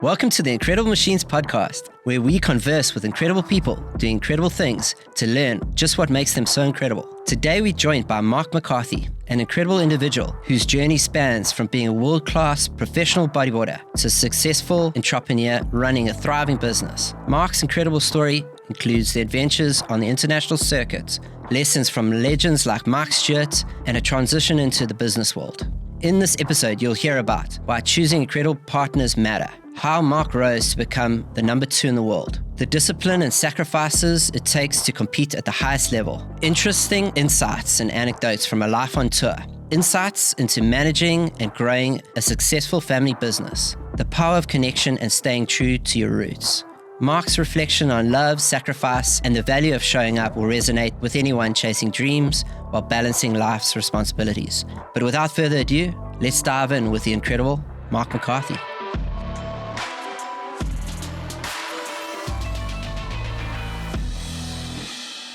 Welcome to the Incredible Machines podcast, where we converse with incredible people doing incredible things to learn just what makes them so incredible. Today we're joined by Mark McCarthy, an incredible individual whose journey spans from being a world-class professional bodyboarder to a successful entrepreneur running a thriving business. Mark's incredible story includes the adventures on the international circuit, lessons from legends like Mark Stewart, and a transition into the business world. In this episode, you'll hear about why choosing incredible partners matter, how Mark rose to become the number 2 in the world, the discipline and sacrifices it takes to compete at the highest level, interesting insights and anecdotes from a life on tour, insights into managing and growing a successful family business, the power of connection and staying true to your roots. Mark's reflection on love, sacrifice, and the value of showing up will resonate with anyone chasing dreams while balancing life's responsibilities. But without further ado, let's dive in with the incredible Mark McCarthy.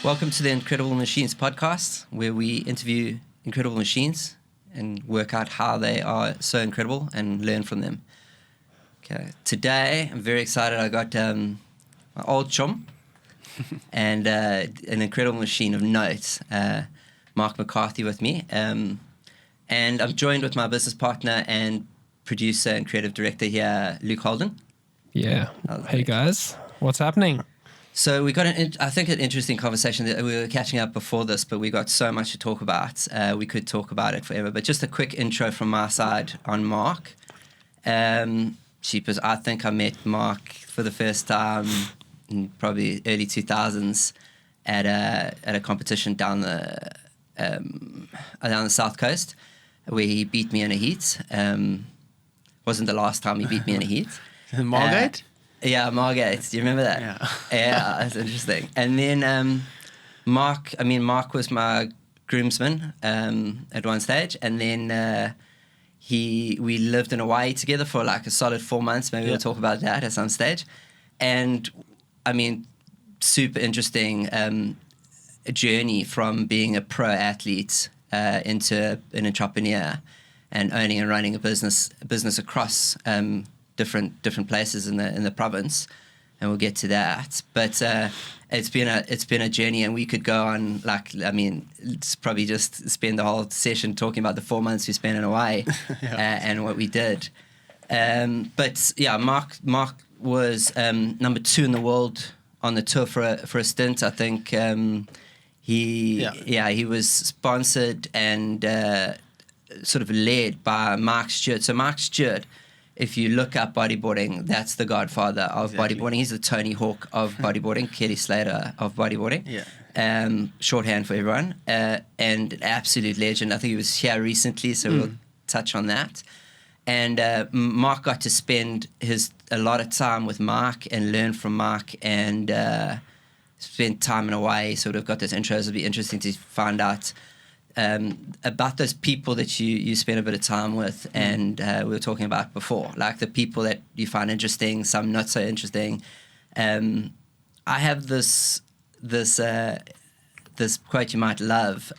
Welcome to the Incredible Machines podcast, where we interview incredible machines and work out how they are so incredible and learn from them. Okay, today I'm very excited. I got my old chum and an incredible machine of note, Mark McCarthy, with me. And I'm joined with my business partner and producer and creative director here, Holden. Yeah. Hey guys, what's happening? So we got an interesting conversation. That we were catching up before this, but we got so much to talk about. We could talk about it forever. But just a quick intro from my side on Mark. I think I met Mark for the first time in probably early 2000s at a competition down the south coast, where he beat me in a heat. Wasn't the last time he beat me in a heat. Margate? Yeah, Margate. Do you remember that? Yeah, that's interesting. And then Mark was my groomsman at one stage, and then we lived in Hawaii together for like a solid 4 months. Maybe we'll talk about that at some stage. And I mean, super interesting journey from being a pro athlete into an entrepreneur and owning and running a business across different places in the province, and we'll get to that. But it's been a journey, and we could go on it's probably just spend the whole session talking about the 4 months we spent in Hawaii and what we did. But yeah, Mark was number 2 in the world on the tour for a stint. I think he was sponsored and sort of led by Mark Stewart. So Mark Stewart, if you look up bodyboarding, that's the godfather of bodyboarding. He's the Tony Hawk of bodyboarding, Kelly Slater of bodyboarding. Shorthand for everyone. And an absolute legend. I think he was here recently, so we'll touch on that. And Mark got to spend a lot of time with Mark and learn from Mark and spend time in Hawaii, sort of got those intros. It'll be interesting to find out about those people that you spend a bit of time with, and we were talking about before, like the people that you find interesting, some not so interesting. I have this quote you might love.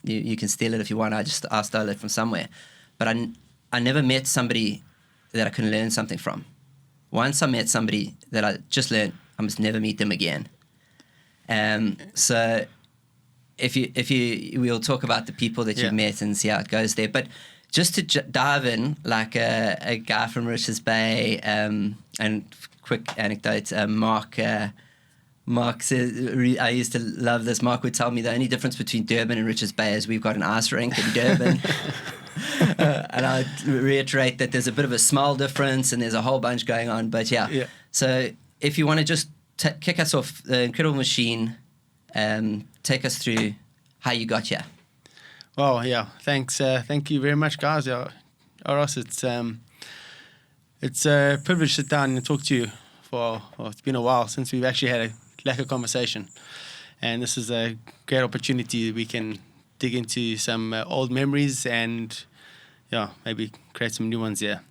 You can steal it if you want. I stole it from somewhere, but I never met somebody that I couldn't learn something from. Once I met somebody that I just learned, I must never meet them again. So we'll talk about the people that you've met and see how it goes there. But just to dive in, like a guy from Richards Bay, and quick anecdote, Mark says, I used to love this. Mark would tell me the only difference between Durban and Richards Bay is we've got an ice rink in Durban. And I'd reiterate that there's a bit of a small difference and there's a whole bunch going on. But so if you want to just kick us off, the Incredible Machine, take us through how you got here. Well, thanks. Thank you very much, guys. Ross, it's a privilege to sit down and talk to you it's been a while since we've actually had a lekker conversation. And this is a great opportunity. We can dig into some old memories and, maybe create some new ones here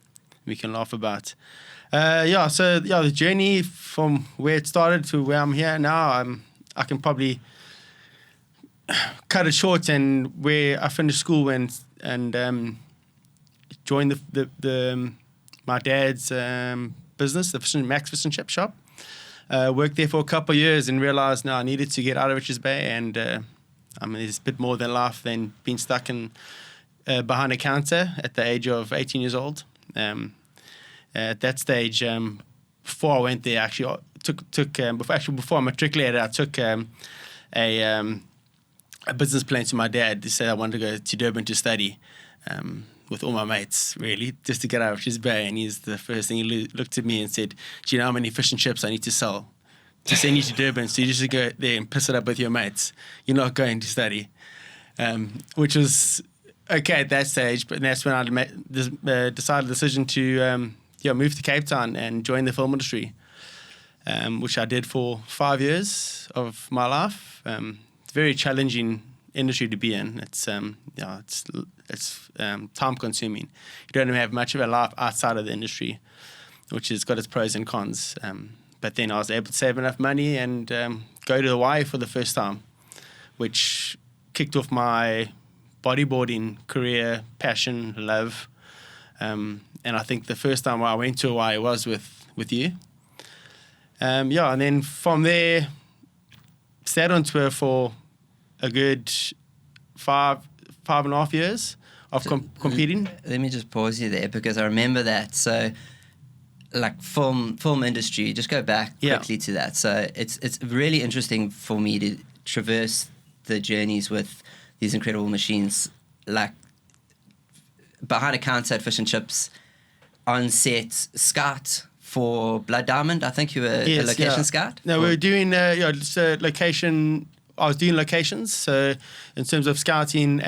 we can laugh about. The journey from where it started to where I'm here now, I can probably cut it short, and where I finished school and joined my dad's business, the Max Fish and Chip shop. Worked there for a couple of years and realized I needed to get out of Richards Bay, and it's a bit more than life than being stuck in behind a counter at the age of 18 years old. At that stage, before I went there, actually before I matriculated, I took a business plan to my dad to say I wanted to go to Durban to study with all my mates, really, just to get out of Richards Bay. And he's the first thing he looked at me and said, "Do you know how many fish and chips I need to sell to send you to Durban? So you just go there and piss it up with your mates. You're not going to study," which was okay at that stage. But that's when I decided the decision to move to Cape Town and join the film industry, which I did for 5 years of my life. It's a very challenging industry to be in. It's time consuming. You don't have much of a life outside of the industry, which has got its pros and cons. But then I was able to save enough money and go to Hawaii for the first time, which kicked off my bodyboarding career, passion, love. And I think the first time I went to Hawaii was with you. And then from there, stayed on tour for a good 5.5 years of competing. Let me just pause you there, because I remember that. So, like film industry, just go back quickly to that. So it's really interesting for me to traverse the journeys with these incredible machines, like behind a counter at Fish and Chips, on set, scout for Blood Diamond. I think you were a location scout? No, we were doing location. I was doing locations. So in terms of scouting,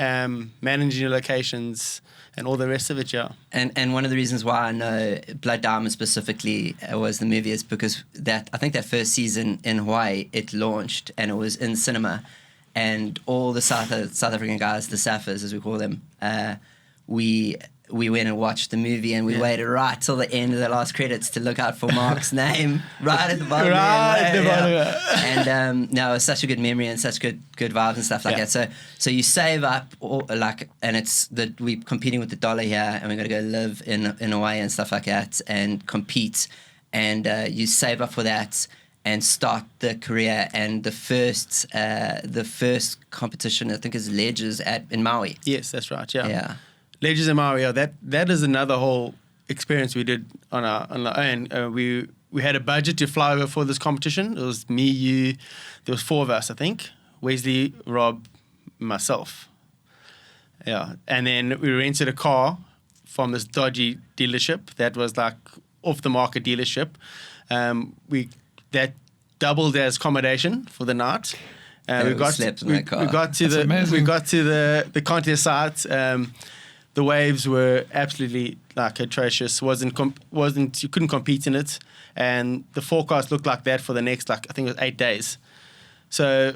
managing locations, and all the rest of it, And one of the reasons why I know Blood Diamond specifically was the movie is because I think that first season in Hawaii, it launched and it was in cinema, and all the South African guys, the Saffers as we call them, we went and watched the movie, and we waited right till the end of the last credits to look out for Mark's name right at the bottom. And no, it was such a good memory and such good vibes and stuff like that. So you save up, and it's we're competing with the dollar here, and we're going to go live in Hawaii and stuff like that and compete. And you save up for that and start the career. And the first competition, I think, is Ledges in Maui. Yes, that's right. Yeah. Ledges in Maui, that is another whole experience we did on our own. We had a budget to fly over for this competition. It was me, you, there was 4 of us, I think. Wesley, Rob, myself. Yeah. And then we rented a car from this dodgy dealership that was like off the market dealership. That doubled as accommodation for the night. We got to the contest site. The waves were absolutely atrocious. You couldn't compete in it, and the forecast looked like that for the next I think it was 8 days. So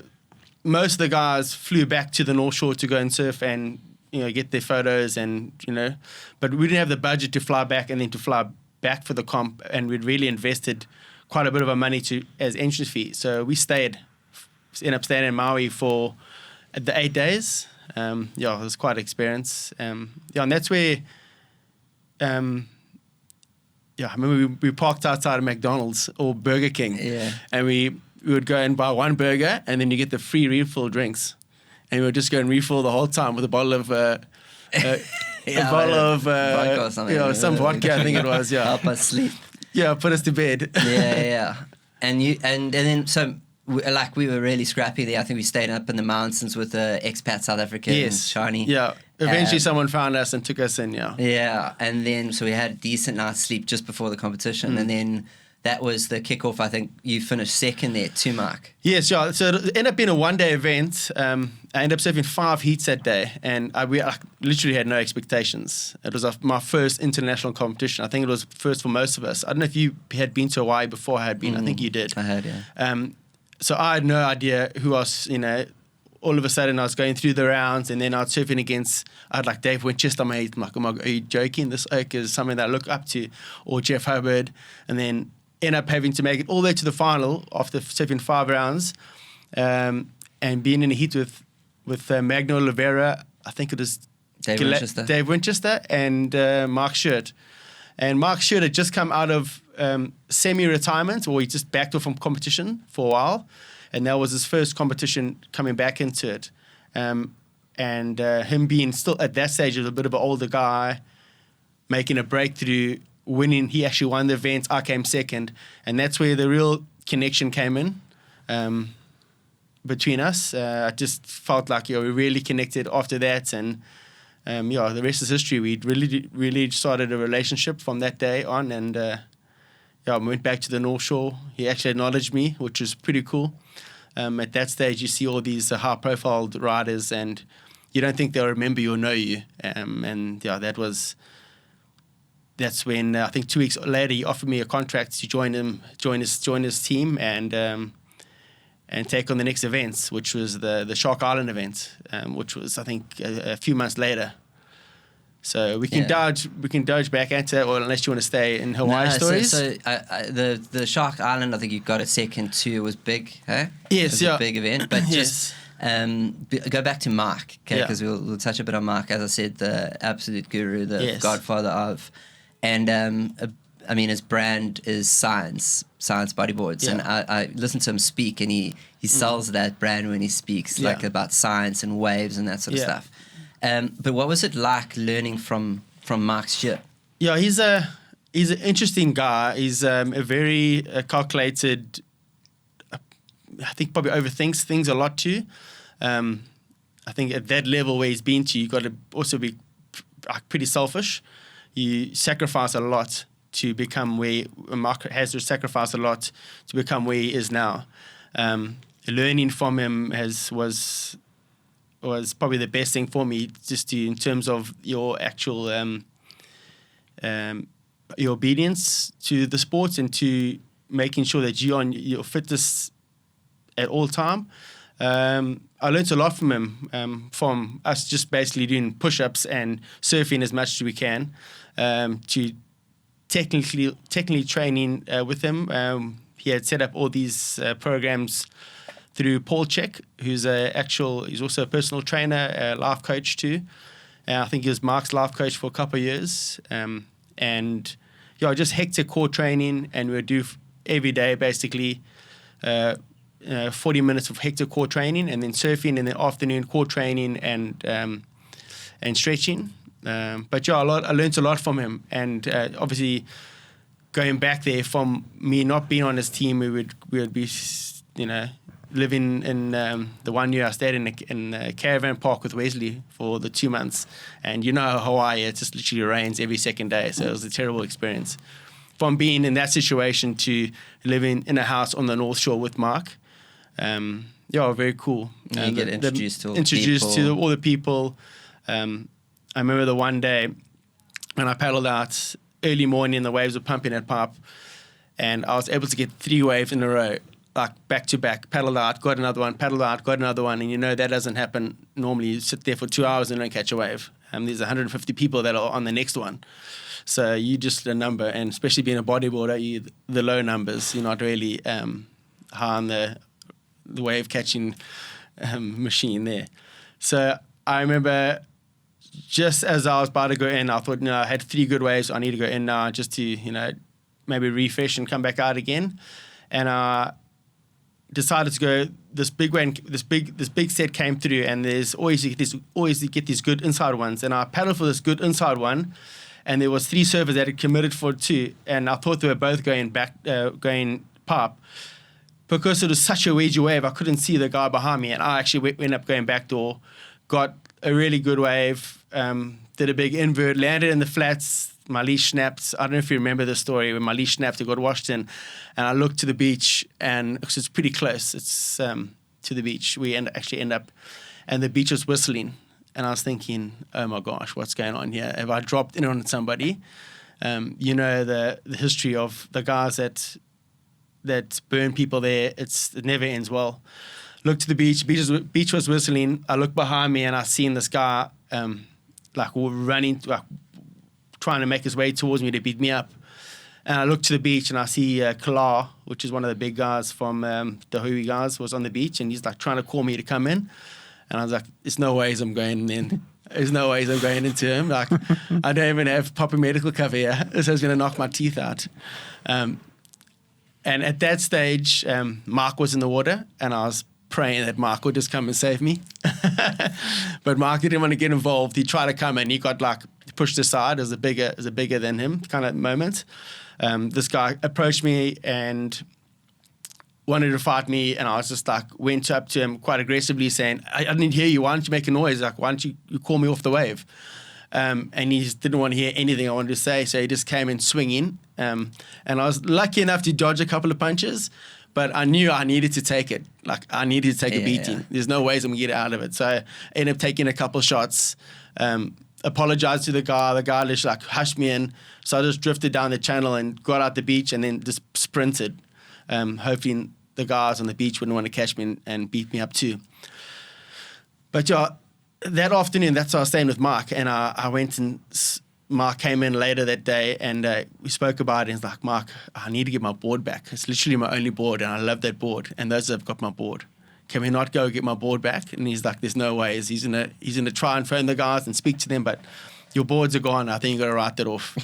most of the guys flew back to the North Shore to go and surf and get their photos but we didn't have the budget to fly back and then to fly back for the comp, and we'd really invested quite a bit of our money as entrance fee. So we ended up staying in Maui for the 8 days. It was quite an experience. And that's where, I remember we parked outside of McDonald's or Burger King. Yeah. And we would go and buy one burger, and then you get the free refill drinks. And we would just go and refill the whole time with a bottle of, vodka or something. Some vodka, I think it was, Help us sleep. Yeah, put us to bed. Yeah. And then we were really scrappy there. I think we stayed up in the mountains with the expat South African, Shani. Yeah. Eventually someone found us and took us in, Yeah. And then, so we had a decent night's sleep just before the competition. And then that was the kickoff. I think you finished second there too, Mark. Yes, yeah. So it ended up being a one-day event. I ended up surfing 5 heats that day, and we literally had no expectations. It was my first international competition. I think it was first for most of us. I don't know if you had been to Hawaii before I had been. I think you did. I had, yeah. So I had no idea who else, all of a sudden I was going through the rounds, and then I was surfing against, I had Dave Winchester, my mate. I'm like, oh my God, are you joking? This oak is something that I look up to. Or Jeff Hubbard. And then end up having to make it all the way to the final after surfing 5 rounds, and being in a heat with Magno Oliveira, I think it was Dave Winchester and Mark Shirt. And Mark Should had just come out of semi-retirement, or he just backed off from competition for a while. And that was his first competition coming back into it. And him being still at that stage as a bit of an older guy, making a breakthrough, winning. He actually won the event. I came second. And that's where the real connection came in between us. I just felt like we really connected after that. And the rest is history. We really started a relationship from that day on. And I went back to the North Shore. He actually acknowledged me, which was pretty cool. At that stage, you see all these high-profile riders, and you don't think they'll remember you or know you. That's when I think 2 weeks later he offered me a contract to join his team, and take on the next events, which was the Shark Island event, which was I think a few months later. So we can dodge back into that, or unless you want to stay in Hawaii stories. So the Shark Island, I think you got a second too. Was big, hey? Yes, it was a big event. But yes. Just go back to Mark, okay? Because we'll touch a bit on Mark. As I said, the absolute guru, the godfather of, and I mean his brand is science bodyboards, and I listen to him speak, and he sells that brand when he speaks, like about science and waves and that sort of stuff. But what was it like learning from Mark's shit? Yeah, he's an interesting guy. He's a very calculated. I think probably overthinks things a lot too. I think at that level where he's been to, you've got to also be pretty selfish. You sacrifice a lot to become where Mark has to sacrifice a lot to become where he is now. Learning from him was probably the best thing for me, just in terms of your actual your obedience to the sports, and to making sure that you're on your fitness at all time. I learned a lot from him, from us just basically doing push-ups and surfing as much as we can, to technically training with him. He had set up all these programs through Paul Check, he's also a personal trainer, a life coach too. I think he was Mark's life coach for a couple of years. Just hectic core training, and we would do every day basically 40 minutes of hectic core training, and then surfing in the afternoon, core training and stretching. I learned a lot from him, and obviously going back there, from me not being on his team, we would be living in the 1 year I stayed in a caravan park with Wesley for the 2 months, and Hawaii, it just literally rains every second day, so it was a terrible experience. From being in that situation to living in a house on the North Shore with Mark, very cool. You get introduced to all the people. I remember the one day when I paddled out early morning, the waves were pumping at Pipe, and I was able to get 3 waves in a row, like back to back, paddled out, got another one, paddled out, got another one, and that doesn't happen normally. You sit there for 2 hours and don't catch a wave. There's 150 people that are on the next one. So you just a number, and especially being a bodyboarder, the low numbers, you're not really high on the wave catching machine there. So I remember just as I was about to go in, I thought, I had 3 good waves. I need to go in now just to, maybe refresh and come back out again. And I decided to go this big way. This big set came through, and there's always you get these good inside ones. And I paddled for this good inside one, and there was 3 surfers that had committed for 2, and I thought they were both going Pipe. Because it was such a wedgy wave, I couldn't see the guy behind me, and I actually went up going backdoor, got a really good wave, did a big invert, landed in the flats, my leash snapped. I don't know if you remember the story, when my leash snapped, it got washed in, and I looked to the beach, and it's pretty close, it's to the beach. We end up, and the beach was whistling, and I was thinking, oh my gosh, what's going on here? Have I dropped in on somebody? The history of the guys that burn people there, it never ends well. Looked to the beach was whistling. I looked behind me, and I seen this guy running, trying to make his way towards me to beat me up. And I looked to the beach, and I see Kala, which is one of the big guys from the Hui guys, was on the beach, and he's trying to call me to come in. And I was like, there's no ways I'm going in. There's no ways I'm going into him. Like, I don't even have proper medical cover here. This is going to knock my teeth out. And at that stage, Mark was in the water, and I was praying that Mark would just come and save me. But Mark didn't want to get involved. He tried to come, and he got like pushed aside as a bigger than him kind of moment. This guy approached me and wanted to fight me, and I was just like, went up to him quite aggressively saying, I didn't hear you, why don't you make a noise? Like, why don't you call me off the wave? And he just didn't want to hear anything I wanted to say, so he just came in swinging. And I was lucky enough to dodge a couple of punches, but I knew I needed to take it. Like, I needed to take a beating. Yeah. There's no ways I'm going to get out of it. So I ended up taking a couple shots, apologized to the guy. The guy just like hushed me in. So I just drifted down the channel and got out the beach and then just sprinted, hoping the guys on the beach wouldn't want to catch me and beat me up too. But yeah, that afternoon, that's why I was staying with Mark, and I went, and Mark came in later that day, and we spoke about it. And he's like, Mark, I need to get my board back. It's literally my only board, and I love that board. And those have got my board. Can we not go get my board back? And he's like, there's no ways. He's gonna try and phone the guys and speak to them, but your boards are gone. I think you got to write that off.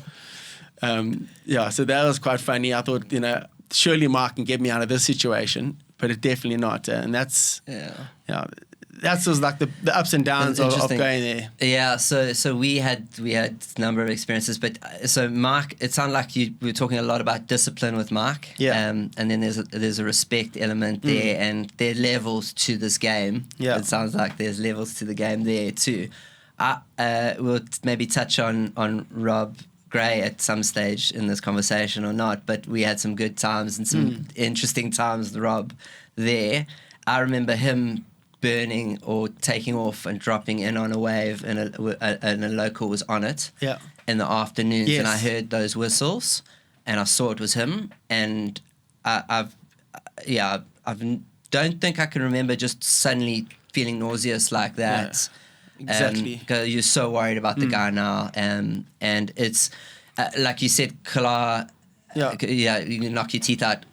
So that was quite funny. I thought, surely Mark can get me out of this situation, but it definitely not. And that's that was like the ups and downs of going there. Yeah, so we had a number of experiences, but so Mark, it sounded like we were talking a lot about discipline with Mark. Yeah. And then there's a respect element there, and there are levels to this game. Yeah. It sounds like there's levels to the game there too. We'll maybe touch on Rob Gray at some stage in this conversation or not, but we had some good times and some interesting times with Rob there. I remember him burning or taking off and dropping in on a wave, and a local was on it in the afternoons. Yes. And I heard those whistles, and I saw it was him. And I don't think I can remember just suddenly feeling nauseous like that. Yeah, exactly. Because you're so worried about the guy now, and it's like you said, Kala. Yeah, you can knock your teeth out.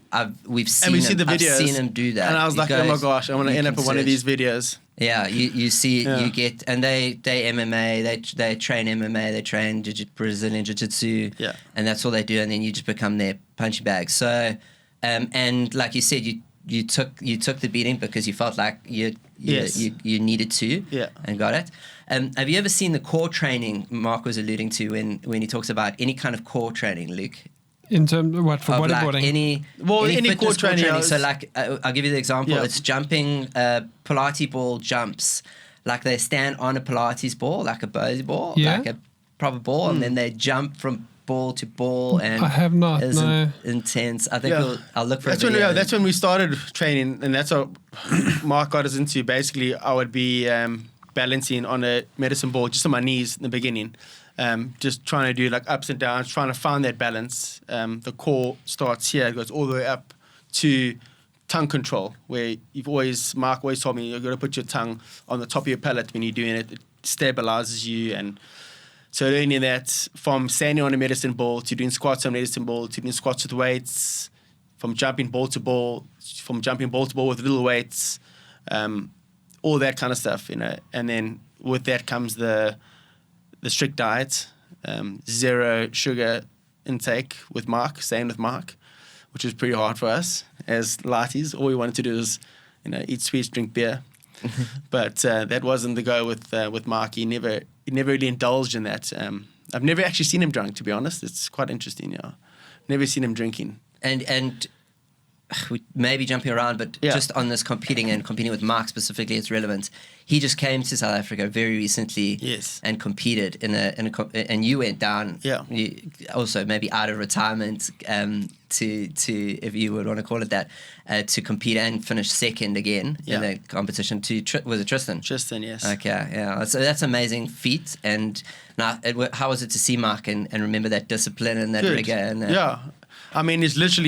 We've seen the videos. I've seen him do that. And I was like, oh my gosh, I want to end up in one of these videos. Yeah, you see, you get, and they MMA, they train MMA, they train Brazilian Jiu-Jitsu, and that's all they do, and then you just become their punching bag. So, and like you said, you took the beating because you felt like you needed to, and got it. Have you ever seen the core training Mark was alluding to when he talks about any kind of core training, Luke? In terms of what, for bodyboarding? Like any core training. So like, I'll give you the example. It's jumping, Pilates ball jumps. Like they stand on a Pilates ball, like a body ball, like a proper ball, and then they jump from ball to ball. And I have not, no. Intense. I think I'll look for a video. That's when we started training, and that's what Mark got us into. Basically, I would be balancing on a medicine ball just on my knees in the beginning. Just trying to do like ups and downs, trying to find that balance. The core starts here, it goes all the way up to tongue control, where Mark always told me, you've got to put your tongue on the top of your palate when you're doing it. It stabilizes you. And so learning that from standing on a medicine ball to doing squats on a medicine ball to doing squats with weights, from jumping ball to ball with little weights, all that kind of stuff, And then with that comes the strict diet, 0 sugar intake with Mark, staying with Mark, which was pretty hard for us as lighties. All we wanted to do was, eat sweets, drink beer. But that wasn't the go with Mark. He never really indulged in that. I've never actually seen him drunk, to be honest. It's quite interesting, Never seen him drinking. And we may be jumping around, but just on this competing with Mark specifically, it's relevant. He just came to South Africa very recently, and competed and you went down, you also maybe out of retirement, to if you would want to call it that, to compete and finish second again in the competition. Was it Tristan? Tristan, yes. Okay, yeah. So that's an amazing feat. And now, how was it to see Mark and remember that discipline and that rigor? And I mean, it looks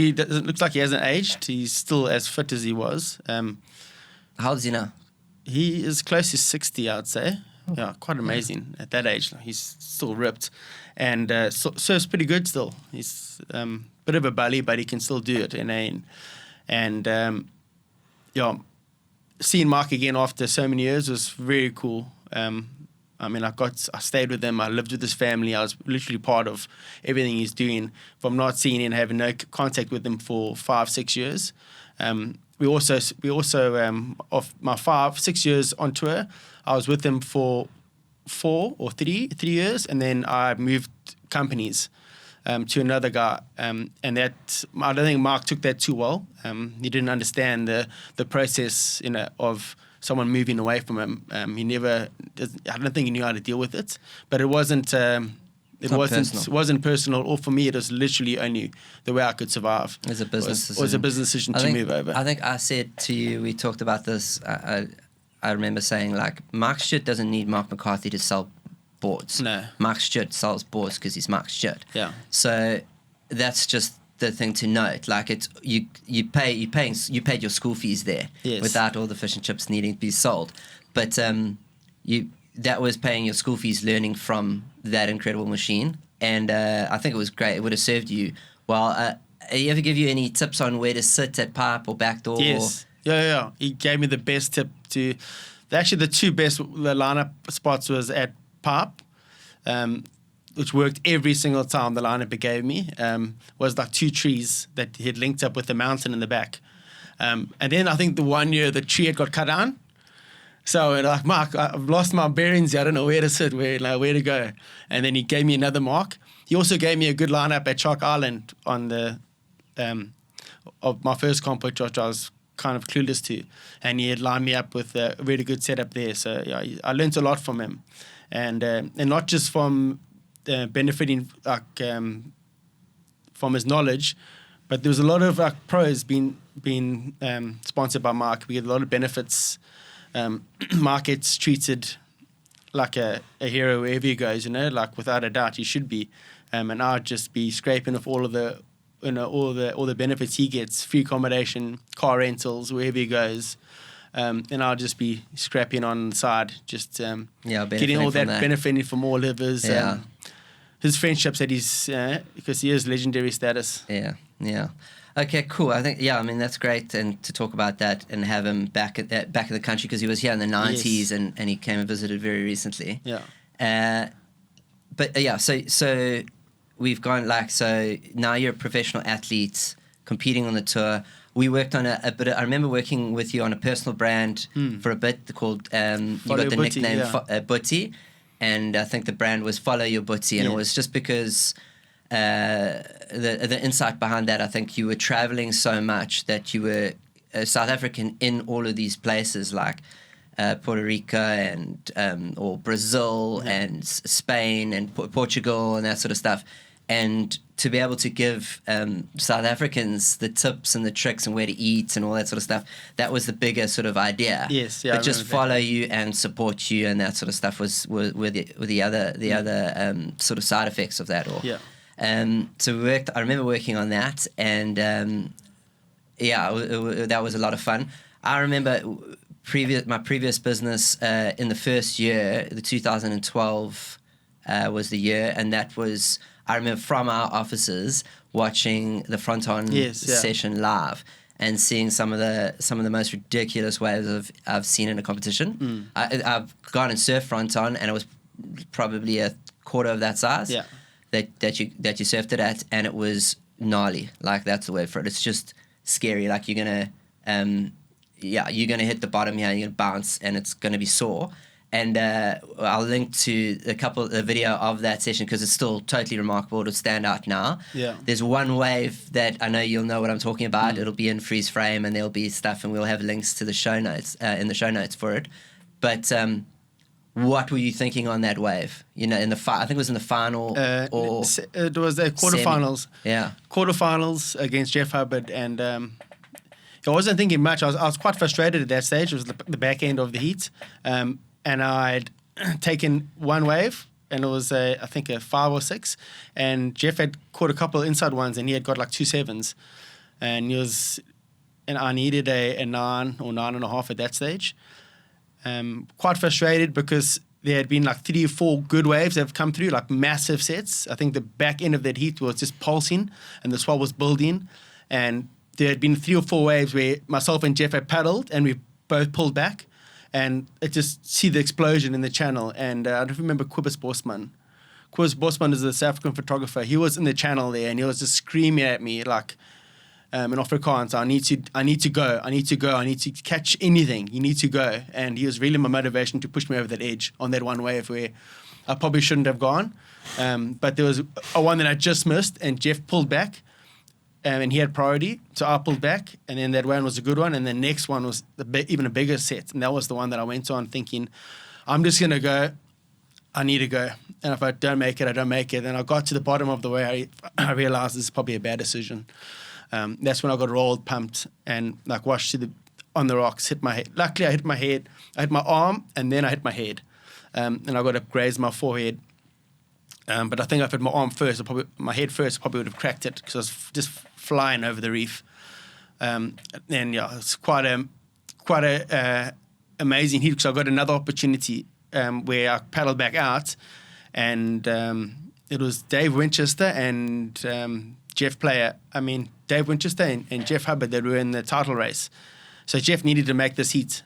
like he hasn't aged. He's still as fit as he was. How old is he now? He is close to 60, I would say. Yeah, quite amazing at that age. He's still ripped. And so it's pretty good still. He's a bit of a bully, but he can still do it. And seeing Mark again after so many years was very cool. I mean, I stayed with him. I lived with his family. I was literally part of everything he's doing. From not seeing him, having no contact with him for 5-6 years. We also of my 5-6 years on tour, I was with him for 3 years, and then I moved companies to another guy, and that I don't think Mark took that too well. He didn't understand the process, of someone moving away from him. I don't think he knew how to deal with it, but it wasn't personal, or for me, it was literally only the way I could survive. It was a business decision. Was a business decision to move over. I think I said to you, we talked about this, I remember saying, like, Mark Stewart doesn't need Mark McCarthy to sell boards. No. Mark Stewart sells boards because he's Mark Stewart. Yeah. So that's just the thing to note. Like, it's you paid your school fees there, yes, without all the fish and chips needing to be sold. But that was paying your school fees, learning from that incredible machine. And I think it was great. It would have served you well. He ever give you any tips on where to sit at pipe or back door? Yes. Yeah. He gave me the best tip to... Actually, the two best lineup spots was at pipe, which worked every single time the lineup he gave me. Was like 2 trees that he had linked up with the mountain in the back. And then I think the one year the tree had got cut down. So like, Mark, I've lost my bearings here. I don't know where to sit, where to go. And then he gave me another mark. He also gave me a good lineup at Shark Island on the of my first comp, which I was kind of clueless to. And he had lined me up with a really good setup there. So yeah, I learned a lot from him, and not just from benefiting from his knowledge, but there was a lot of pros being sponsored by Mark. We get a lot of benefits. Mark gets treated like a hero wherever he goes, like without a doubt he should be. And I'd just be scraping off all of the, all the benefits he gets: free accommodation, car rentals, wherever he goes. And I'll just be scrapping on the side, just getting all that, benefiting from all of his friendships that he's, because he is legendary status. Yeah. Okay, cool. I think, I mean, that's great, and to talk about that and have him back in the country, because he was here in the 90s, yes, and he came and visited very recently. Yeah. So we've gone, like, so now you're a professional athlete competing on the tour. We worked on a bit. I remember working with you on a personal brand for a bit called. You got the Bootsy, nickname Bootsy, and I think the brand was Follow Your Bootsy, and it was just because the insight behind that. I think you were traveling so much that you were a South African in all of these places, like Puerto Rico and or Brazil and Spain and Portugal and that sort of stuff. And to be able to give South Africans the tips and the tricks and where to eat and all that sort of stuff, that was the bigger sort of idea. Yes, yeah. But just follow you and support you and that sort of stuff were the other sort of side effects of that. So I remember working on that, and that was a lot of fun. I remember my previous business in the first year, the 2012 was the year, and that was, I remember from our offices watching the front-on session live and seeing some of the most ridiculous waves I've seen in a competition. I've gone and surfed front-on, and it was probably a quarter of that size that you surfed it at, and it was gnarly. Like, that's the word for it. It's just scary. Like, you're gonna hit the bottom here, you're gonna bounce, and it's gonna be sore. And I'll link to a video of that session because it's still totally remarkable. It'll stand out now. Yeah. There's one wave that I know you'll know what I'm talking about. It'll be in freeze frame, and there'll be stuff, and we'll have links to the show notes in the show notes for it. But what were you thinking on that wave? In the I think it was in the final or it was the quarterfinals. Quarterfinals against Jeff Hubbard, and I wasn't thinking much. I was quite frustrated at that stage. It was the back end of the heat. And I'd taken one wave, and it was, I think, a 5 or 6. And Jeff had caught a couple of inside ones, and he had got like 2 7s. And I needed a 9 or 9.5 at that stage. Quite frustrated because there had been like 3 or 4 good waves that have come through, like massive sets. I think the back end of that heat was just pulsing, and the swell was building. And there had been 3 or 4 waves where myself and Jeff had paddled, and we both pulled back, and it just see the explosion in the channel. And I don't remember Quibus Bosman. Quibus Bosman is a South African photographer. He was in the channel there, and he was just screaming at me like, in Afrikaans, I need to go, I need to catch anything, you need to go. And he was really my motivation to push me over that edge on that one wave where I probably shouldn't have gone. But there was a one that I just missed, and Jeff pulled back, and he had priority, so I pulled back, and then that one was a good one, and the next one was even a bigger set, and that was the one that I went on thinking, I'm just going to go, I need to go, and if I don't make it, I don't make it. And I got to the bottom of the way, I realized this is probably a bad decision. That's when I got rolled, pumped, and like washed on the rocks, hit my head. Luckily, I hit my head, I hit my arm, and then I hit my head, and I got to graze my forehead. But I think if I hit my arm first, my head first, I probably would have cracked it because I was just flying over the reef. And yeah, it's quite a amazing heat because I got another opportunity where I paddled back out, and it was Dave Winchester and Dave Winchester and Jeff Hubbard that were in the title race. So Jeff needed to make this heat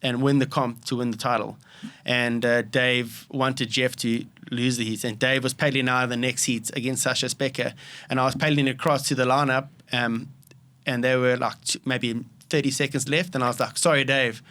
and win the comp to win the title. And Dave wanted Jeff to lose the heat. And Dave was paddling out of the next heat against Sasha Specker. And I was paddling across to the lineup, and they were like maybe 30 seconds left. And I was like, sorry, Dave.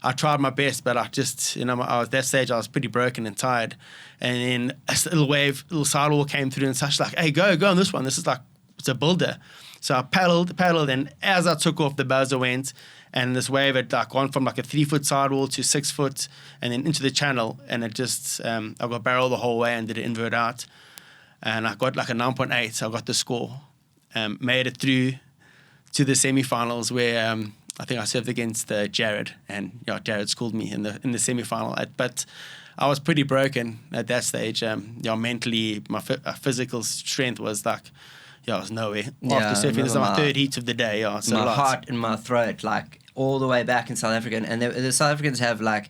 I tried my best, but I just, at that stage, I was pretty broken and tired. And then a little sidewall came through, and Sasha's like, hey, go on this one. This is like, it's a builder. So I paddled, and as I took off, the buzzer went, and this wave had like gone from like a 3-foot sidewall to 6 foot, and then into the channel, and it just, I got barrel the whole way and did an invert out, and I got like a 9.8, so I got the score. Made it through to the semi-finals where I think I served against Jared, and Jared schooled me in the semi-final. But I was pretty broken at that stage. Mentally, my physical strength was like, I was nowhere. After surfing, this is my third heat of the day. So my heart in my throat, like all the way back in South Africa. And the South Africans have like,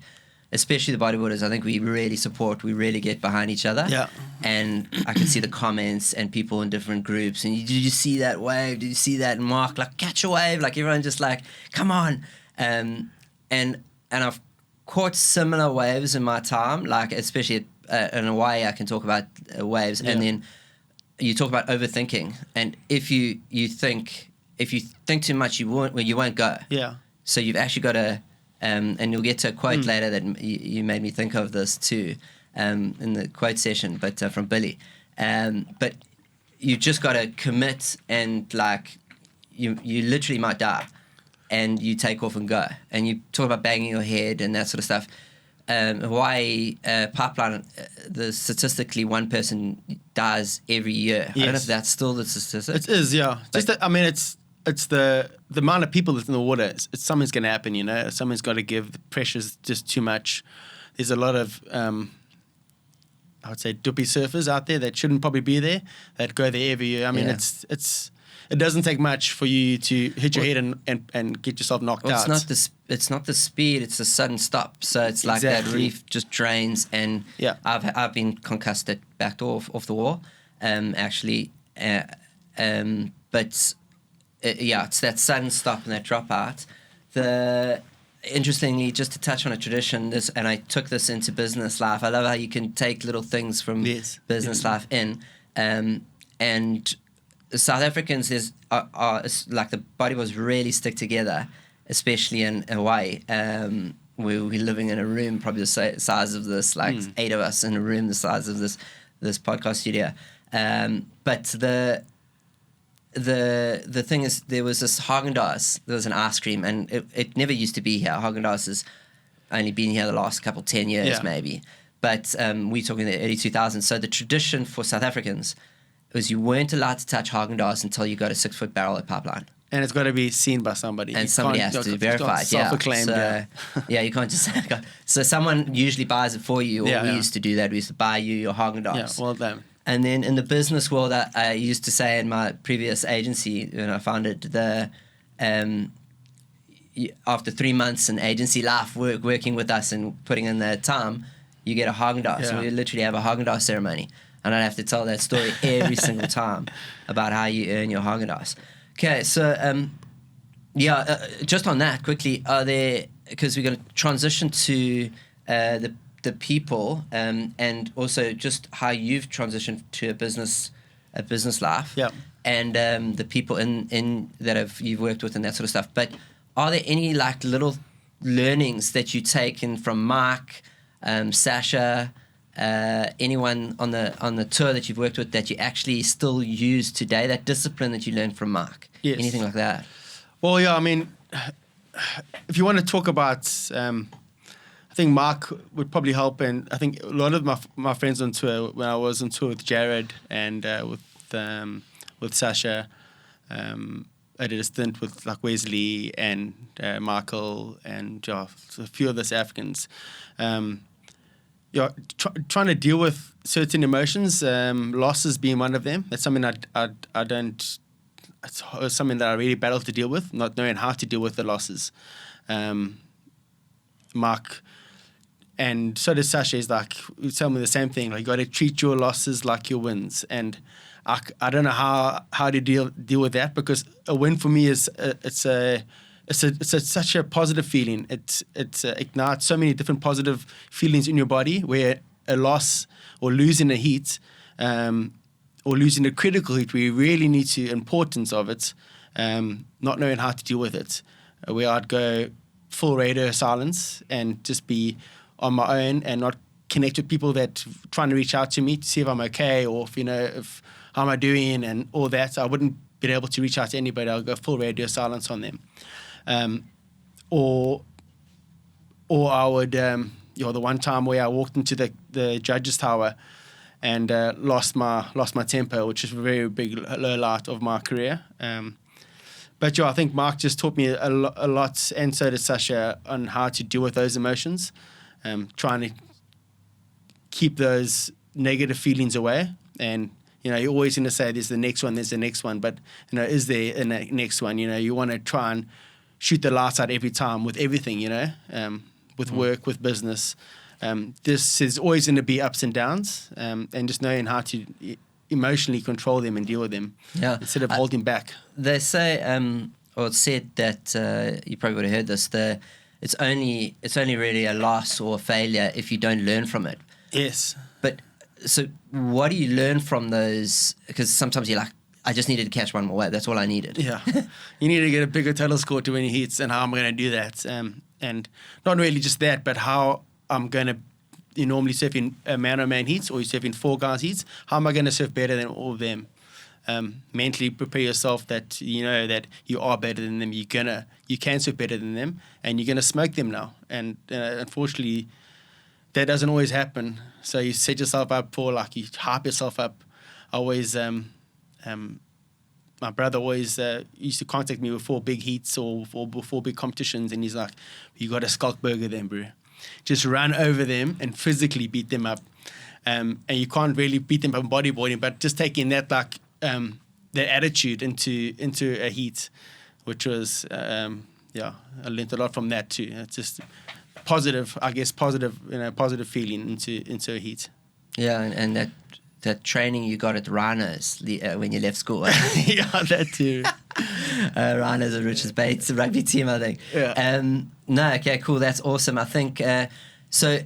especially the bodyboarders, I think we really support, we really get behind each other. Yeah. And I can see the comments and people in different groups. And did you see that wave? Did you see that? And Mark, like, catch a wave. Like everyone just like, come on. And I've caught similar waves in my time, like especially in Hawaii, I can talk about waves. Yeah. And then you talk about overthinking, and if you think too much, you won't go. Yeah. So you've actually got to, and you'll get to a quote later that you made me think of this too, in the quote session, but from Billy. But you just got to commit, and like you literally might die, and you take off and go. And you talk about banging your head and that sort of stuff. Hawaii pipeline, statistically one person dies every year. Yes. I don't know if that's still the statistic. It is, yeah. Just it's the amount of people that's in the water. Something's going to happen, Someone's got to give. The pressure's just too much. There's a lot of, I would say, duppy surfers out there that shouldn't probably be there, that go there every year. It doesn't take much for you to hit your head and get yourself knocked out. It's not the speed; it's the sudden stop. So it's like that reef just drains, and I've been concussed, backed off the wall, actually. But it's that sudden stop and that drop out. Interestingly, just to touch on a tradition, and I took this into business life. I love how you can take little things from business life in, and South Africans are like the bodyboarders really stick together, especially in Hawaii. We're living in a room probably the size of this, like 8 of us in a room the size of this podcast studio. But the thing is, there was this Haagen Daz. There was an ice cream, and it never used to be here. Haagen Daz has only been here the last 10 years maybe. But we're talking the early 2000s. So the tradition for South Africans was you weren't allowed to touch Haagen Daz until you got a 6-foot barrel at pipeline. And it's got to be seen by somebody. And somebody has to verify it. Self-acclaimed. You can't just say. So someone usually buys it for you, or we used to do that. We used to buy you your Haagen Daz. Yeah, well done. And then in the business world, I used to say in my previous agency, when I founded after 3 months in agency life, working with us and putting in the time, you get a Haagen Daz. Yeah. So we literally have a Haagen Daz ceremony. And I'd have to tell that story every single time about how you earn your Haagen Daz. Okay, so just on that quickly, are there because we're going to transition to the people, and also just how you've transitioned to a business life, and the people in that you've worked with and that sort of stuff. But are there any like little learnings that you taken from Mark, Sasha, anyone on the tour that you've worked with that you actually still use today? That discipline that you learned from Mark, anything like that? Well, yeah, I mean, if you want to talk about, I think Mark would probably help, and I think a lot of my friends on tour, when I was on tour with Jared and with Sasha, I did a stint with like Wesley and Michael and a few of us Africans. Trying to deal with certain emotions, losses being one of them. That's something I don't. It's something that I really battle to deal with, not knowing how to deal with the losses. Mark and so does Sasha. Is like, you tell me the same thing. Like, you got to treat your losses like your wins, and I don't know how to deal with that, because a win for me is such a positive feeling. It ignites so many different positive feelings in your body, where a loss or losing a heat, or losing a critical heat, where you really need the importance of it, not knowing how to deal with it, where I'd go full radio silence and just be on my own and not connect with people that trying to reach out to me to see if I'm okay, or if how am I doing and all that. I wouldn't be able to reach out to anybody. I'll go full radio silence on them. Or I would, the one time where I walked into the judges' tower and lost my temper, which is a very big low light of my career. But I think Mark just taught me a lot, and so did Sasha, on how to deal with those emotions, trying to keep those negative feelings away. And you're always going to say there's the next one, but is there a next one? You want to try and shoot the lights out every time with everything, with work, with business. This is always going to be ups and downs, and just knowing how to emotionally control them and deal with them, instead of holding back. They say, or it's said that you probably would have heard this. It's only really a loss or a failure if you don't learn from it. Yes. But so, what do you learn from those? Because sometimes you're like, I just needed to catch one more wave. That's all I needed. Yeah. You need to get a bigger total score to win your heats, and how I'm going to do that. And not really just that, but how I'm going to, you normally surf in a man-on-man heats, or you surf in 4 guys heats. How am I going to surf better than all of them? Mentally prepare yourself that that you are better than them. You can surf better than them, and you're going to smoke them now. And unfortunately, that doesn't always happen. So you set yourself up for, like, you hype yourself up. I always, my brother always used to contact me with 4 big heats or 4 big competitions, and he's like, you got to Skalkburger them, bro. Just run over them and physically beat them up. And you can't really beat them up in bodyboarding, but just taking that, like, that attitude into a heat, which was, I learned a lot from that too. It's just positive positive feeling into a heat. Yeah, and that training you got at Rhinos when you left school. Yeah, that too. Rhinos at Richards Bay, it's a rugby team, I think. Yeah. No, okay, cool. That's awesome. I think so.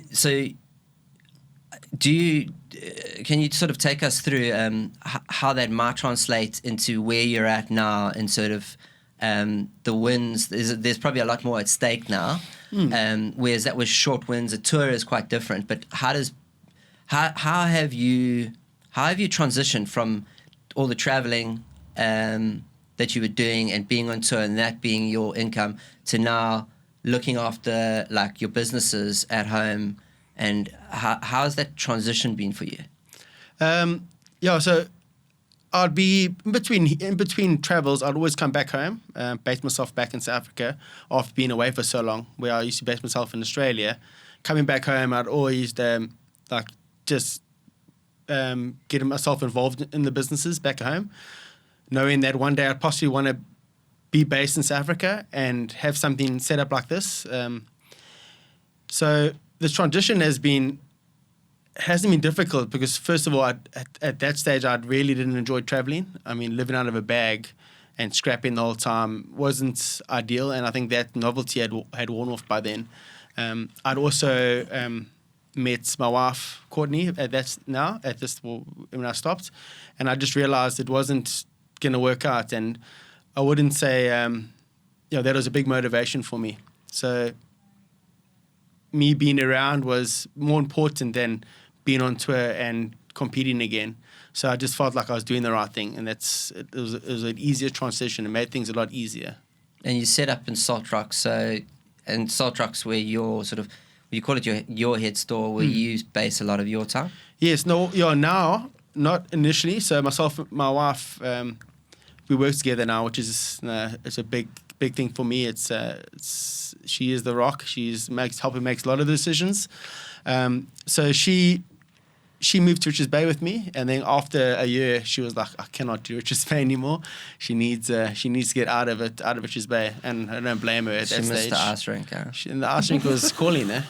Can you sort of take us through how that might translate into where you're at now, and sort of the wins? There's probably a lot more at stake now. Whereas that was short wins. A tour is quite different. But how have you transitioned from all the traveling that you were doing and being on tour and that being your income, to now looking after, like, your businesses at home? And how has that transition been for you? So I'd be in between travels. I'd always come back home, base myself back in South Africa after being away for so long, where I used to base myself in Australia. Coming back home, I'd always getting myself involved in the businesses back home, knowing that one day I'd possibly want to be based in South Africa and have something set up like this. So this transition hasn't been difficult, because first of all, at that stage, I really didn't enjoy traveling. I mean, living out of a bag and scrapping the whole time wasn't ideal, and I think that novelty had worn off by then. I'd also met my wife Courtney when I stopped, and I just realized it wasn't going to work out, and I wouldn't say that was a big motivation for me. So me being around was more important than being on tour and competing again. So I just felt like I was doing the right thing, and it was an easier transition. It made things a lot easier. And you set up in Salt Rock, and Salt Rock's where you're sort of, you call it your head store, where you base a lot of your time? Yes, now, not initially. So myself and my wife, we work together now, which is it's a big thing for me. She is the rock. Helping makes a lot of the decisions. So she moved to Richards Bay with me, and then after a year, she was like, "I cannot do Richards Bay anymore. She needs to get out of Richards Bay," and I don't blame her at that stage. She missed the ice rink, and the ice rink was calling her.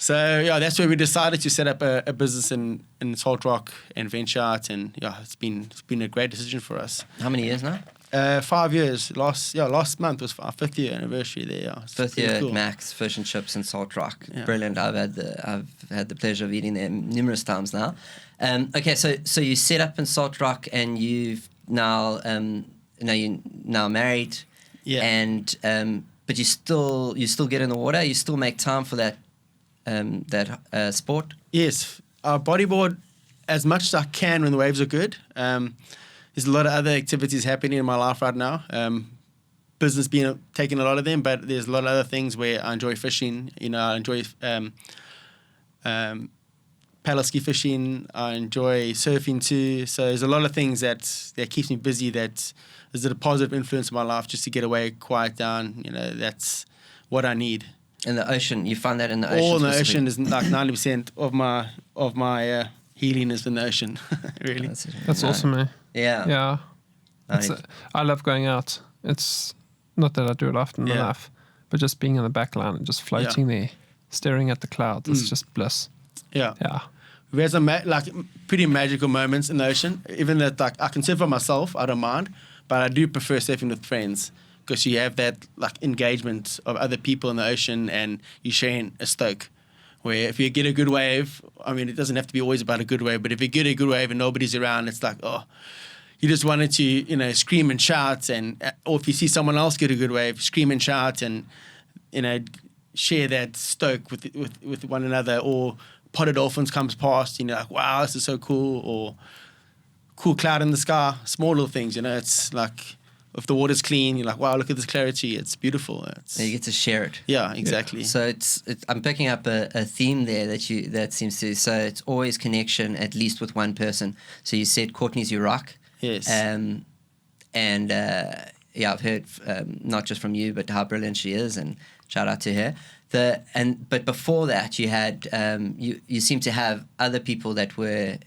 So that's where we decided to set up a business in Salt Rock and venture out, and it's been a great decision for us. How many years now? 5 years. Last month was our 5th year anniversary there. Yeah. Fifth year at Max Fish and Chips in Salt Rock. Yeah. Brilliant. I've had the pleasure of eating there numerous times now. Okay, so you set up in Salt Rock, and you've now you're now married. Yeah. And but you still get in the water. You still make time for that sport. Yes, I bodyboard as much as I can when the waves are good. There's a lot of other activities happening in my life right now. Business taking a lot of them, but there's a lot of other things where I enjoy fishing. I enjoy paddle ski fishing. I enjoy surfing too. So there's a lot of things that keeps me busy. That is a positive influence in my life, just to get away, quiet down. That's what I need. In the ocean, you find that in the ocean. All in the ocean is like 90% of my healing is in the ocean. Really, that's awesome, man. Yeah. I love going out. It's not that I do it often enough, but just being in the back line and just floating there, staring at the clouds, it's just bliss. Yeah. We had some pretty magical moments in the ocean. Even that, I can surf by myself, I don't mind, but I do prefer surfing with friends, because you have that engagement of other people in the ocean, and you're sharing a stoke. Where if you get a good wave, I mean, it doesn't have to be always about a good wave, but if you get a good wave and nobody's around, it's like, you just wanted to, scream and shout, or if you see someone else get a good wave, scream and shout, and, share that stoke with one another. Or potted dolphins comes past, like, wow, this is so cool, or cool cloud in the sky, small little things, it's like, if the water's clean, you're like, wow, look at this clarity. It's beautiful. You get to share it. Yeah, exactly. Yeah. So it's I'm picking up a theme there that seems to. So it's always connection, at least with one person. So you said Courtney's your rock. Yes. I've heard not just from you, but how brilliant she is, and shout out to her. But before that, you had you seem to have other people that were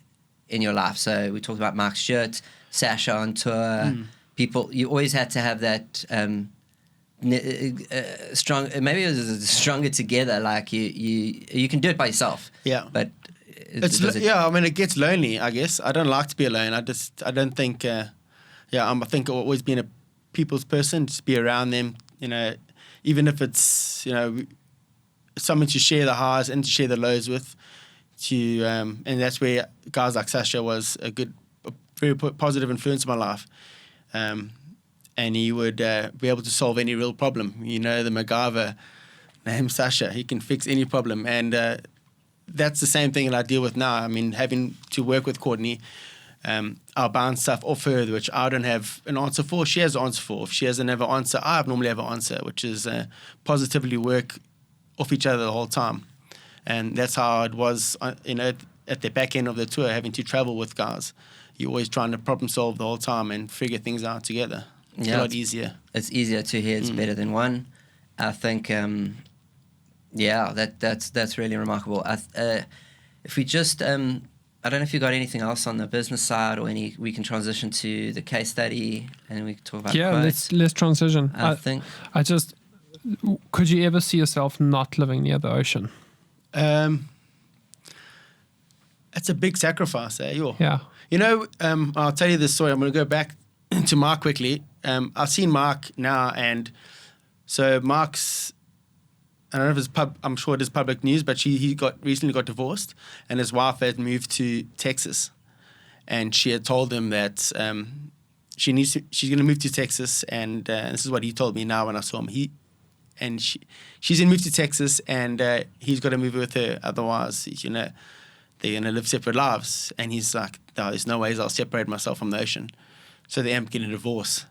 in your life. So we talked about Mark Shirt, Sasha on tour. People, you always had to have that strong. Maybe it was stronger together. Like you can do it by yourself. Yeah, but I mean, it gets lonely. I guess I don't like to be alone. I don't think. I think I've always been a people's person. Just be around them. Even if it's someone to share the highs and to share the lows with. And that's where guys like Sasha was a very positive influence in my life. And he would be able to solve any real problem. The MacGyver named Sasha, he can fix any problem. And that's the same thing that I deal with now. I mean, having to work with Courtney, I'll bounce stuff off her, which I don't have an answer for. She has an answer for. If she doesn't have an answer, I normally have an answer, which is positively work off each other the whole time. And that's how it was, at the back end of the tour, having to travel with guys. You're always trying to problem solve the whole time and figure things out together. It's a lot easier. It's easier. 2 heads better than one. I think, that's really remarkable. If we just, I don't know if you got anything else on the business side, or we can transition to the case study, and we can talk about quotes. let's transition. I think. Could you ever see yourself not living near the ocean? It's a big sacrifice, Yeah. I'll tell you this story. I'm going to go back to Mark quickly. I've seen Mark now, and so Mark's, I don't know if it's I'm sure it is public news, but he recently got divorced, and his wife had moved to Texas, and she had told him that she's going to move to Texas, and this is what he told me now when I saw him. She's going to move to Texas, and he's got to move with her, otherwise, they're going to live separate lives. And he's like, no, there's no ways I'll separate myself from the ocean. So they end up getting a divorce.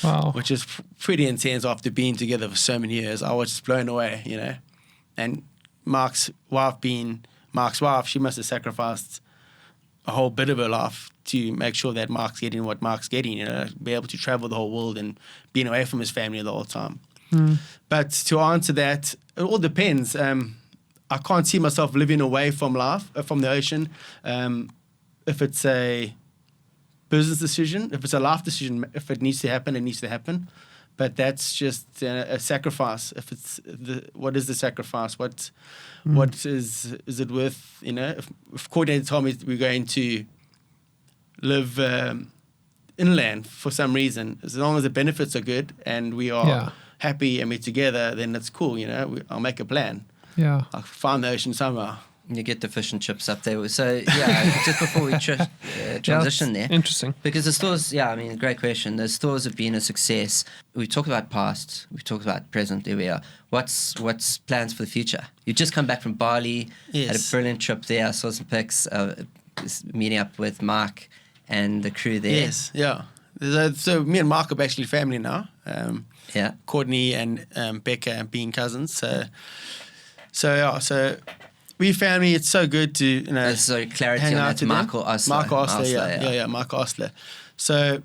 Wow. Which is pretty intense after being together for so many years. I was just blown away, And Mark's wife, she must have sacrificed a whole bit of her life to make sure that Mark's getting what Mark's getting, be able to travel the whole world and being away from his family the whole time. But to answer that, it all depends. I can't see myself living away from the ocean. If it's a business decision, if it's a life decision, if it needs to happen, it needs to happen. But that's just a sacrifice. What is the sacrifice? What is it worth? If coordinator told me we're going to live inland for some reason, as long as the benefits are good and we are happy and we're together, then that's cool. I'll make a plan. Yeah, I'll find the ocean somehow. You get the fish and chips up there. So, just before we transition there. Interesting. Because the stores, great question. The stores have been a success. We've talked about past. We've talked about present. There we are. What's plans for the future? You've just come back from Bali. Yes. Had a brilliant trip there. I saw some pics meeting up with Mark and the crew there. Yes, yeah. So me and Mark are actually family now. Courtney and Becca being cousins. So we family. It's so good to So clarity hang on out that. Marco Osler. Marco Osler. So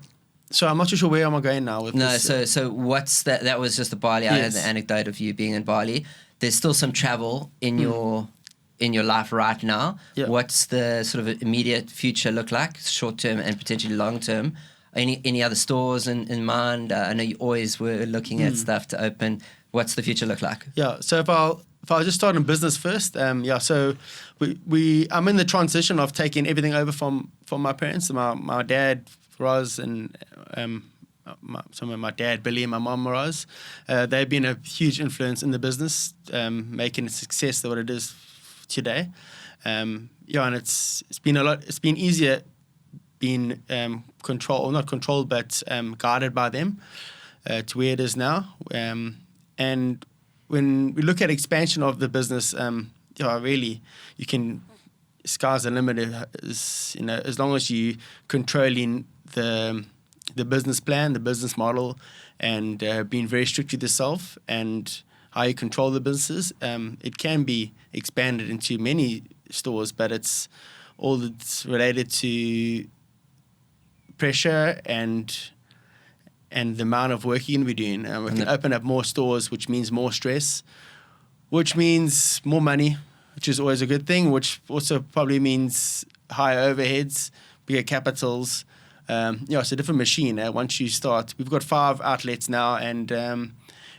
I'm not too sure where am I going now with this. So what's that? That was just the Bali. I had the anecdote of you being in Bali. There's still some travel in your life right now. Yeah. What's the sort of immediate future look like, short term and potentially long term? Any other stores in mind? I know you always were looking at stuff to open. What's the future look like? Yeah. So if I just start in business first, so I'm in the transition of taking everything over from my parents. My dad, Roz, and my dad, Billy, and my mom, Roz. They've been a huge influence in the business, making it success what it is today. And it's been a lot. It's been easier being not controlled, but guided by them to where it is now. And when we look at expansion of the business, really, you can, sky's the limit. As long as you controlling the business plan, the business model, and being very strict with yourself and how you control the businesses, it can be expanded into many stores, but it's related to pressure and the amount of work you're going to be doing. We can open up more stores, which means more stress, which means more money, which is always a good thing, which also probably means higher overheads, bigger capitals. It's a different machine. Once you start, we've got 5 outlets now, and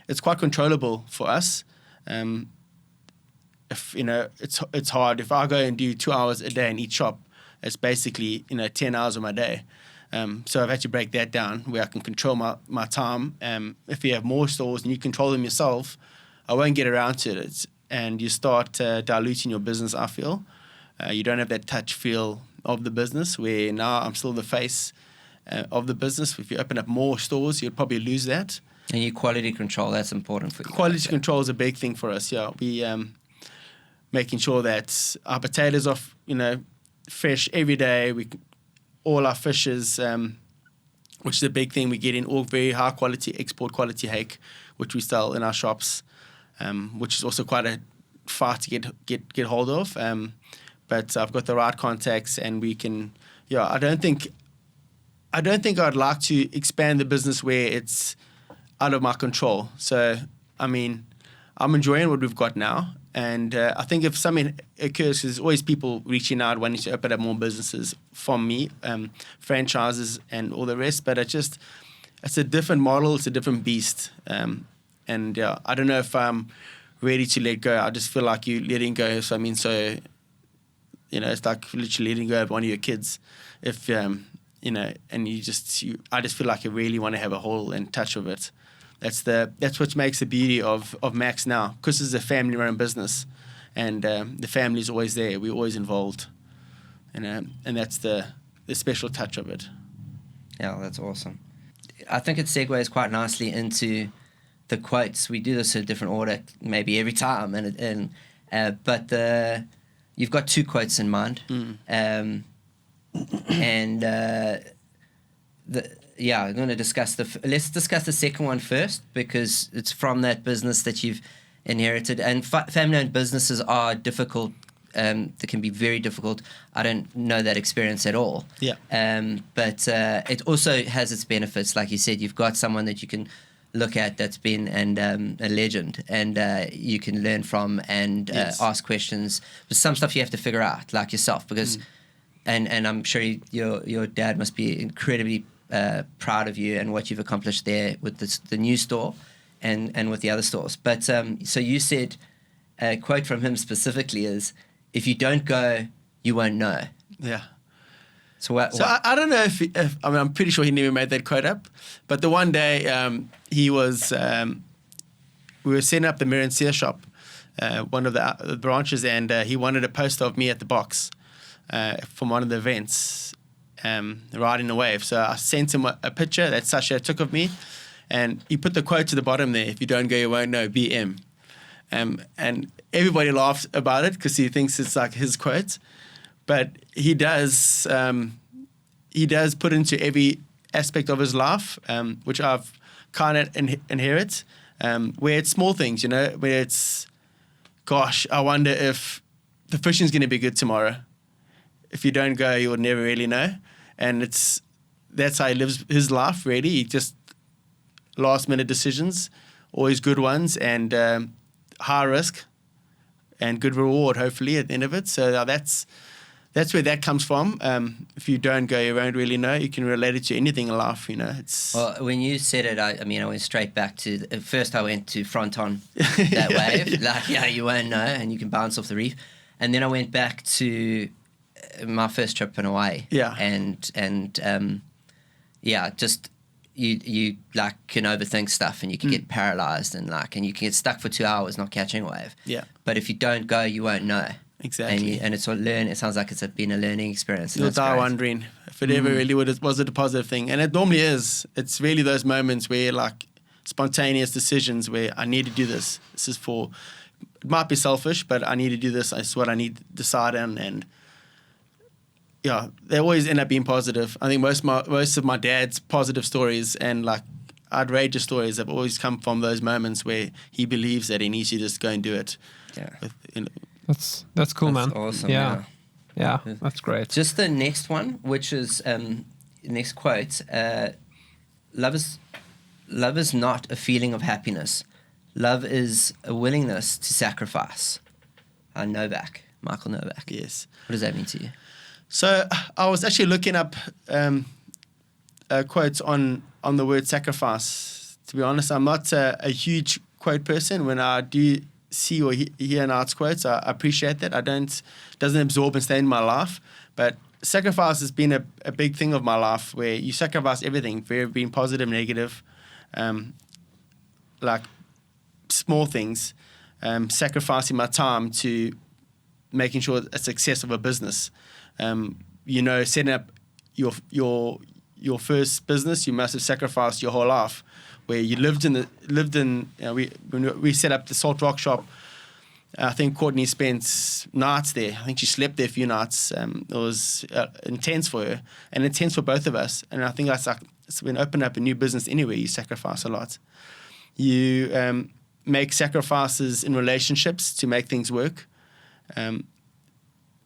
it's quite controllable for us. It's hard. If I go and do 2 hours a day in each shop, it's basically 10 hours of my day. So I've had to break that down where I can control my time. If you have more stores and you control them yourself, I won't get around to it. And you start diluting your business, I feel. You don't have that touch feel of the business, where now I'm still the face of the business. If you open up more stores, you'd probably lose that. And your quality control, that's important for you. Quality control is a big thing for us, We making sure that our potatoes are, fresh every day. All our fishes, which is a big thing, we get in all very high quality, export quality hake, which we sell in our shops, which is also quite a fight to get hold of. But I've got the right contacts, and we can. I don't think I'd like to expand the business where it's out of my control. So I'm enjoying what we've got now. And I think if something occurs, there's always people reaching out, wanting to open up more businesses from me, franchises and all the rest. But it's a different model. It's a different beast. I don't know if I'm ready to let go. I just feel like you letting go. It's like literally letting go of one of your kids. If and I just feel like I really want to have a whole and touch of it. That's what makes the beauty of Max now, because it's a family-run business, and the family's always there. We're always involved, and that's the special touch of it. Yeah, that's awesome. I think it segues quite nicely into the quotes. We do this in a different order, maybe every time, but you've got 2 quotes in mind, I'm going to discuss let's discuss the second one first, because it's from that business that you've inherited. And family-owned businesses are difficult. They can be very difficult. I don't know that experience at all. Yeah. But it also has its benefits. Like you said, you've got someone that you can look at that's been a legend, and you can learn from and ask questions. But some stuff you have to figure out, like yourself, because and I'm sure your dad must be incredibly proud of you and what you've accomplished there with the new store and with the other stores. But so you said, a quote from him specifically is, "If you don't go, you won't know." Yeah. So I don't know if I'm pretty sure he never made that quote up, but the one day he was we were setting up the Mirror and Sear shop, one of the branches, and he wanted a poster of me at the box from one of the events, riding the wave. So I sent him a picture that Sasha took of me, and he put the quote to the bottom there: "If you don't go, you won't know, BM." And everybody laughs about it because he thinks it's like his quote, but he does put into every aspect of his life, which I've kind of inherit, where it's small things, where it's, gosh, I wonder if the fishing's going to be good tomorrow. If you don't go, you'll never really know. And that's how he lives his life, really. He just last-minute decisions, always good ones, and high risk and good reward, hopefully, at the end of it. So that's where that comes from. If you don't go, you won't really know. You can relate it to anything in life, Well, when you said it, I went straight back to, first I went to front on that wave. Like, you won't know, and you can bounce off the reef. And then I went back to my first trip in Hawaii. Yeah. And just you like can overthink stuff, and you can get paralyzed, and you can get stuck for 2 hours not catching a wave. Yeah. But if you don't go, you won't know. Exactly. And it's it sounds like it's been a learning experience. You'll die wondering if it ever really was it a positive thing. And it normally is. It's really those moments where, like, spontaneous decisions where I need to do this. This is for, it might be selfish, but I need to do this. It's what I need to decide on. And yeah, they always end up being positive. I think most of my dad's positive stories and like outrageous stories have always come from those moments where he believes that he needs to just go and do it. Yeah. That's cool, man. Awesome. Yeah, that's great. Just the next one, which is next quote. Love is not a feeling of happiness. Love is a willingness to sacrifice. Michael Novak. Yes. What does that mean to you? So I was actually looking up quotes on the word sacrifice. To be honest, I'm not a huge quote person. When I do see or hear an arts quotes, I appreciate that. Doesn't absorb and stay in my life. But sacrifice has been a big thing of my life, where you sacrifice everything, being positive, negative, like small things, sacrificing my time to making sure a success of a business. Setting up your first business, you must have sacrificed your whole life. Where you we set up the Salt Rock shop. I think Courtney spent nights there. I think she slept there a few nights. It was intense for her and intense for both of us. And I think that's like, when you open up a new business anyway, you sacrifice a lot. You make sacrifices in relationships to make things work.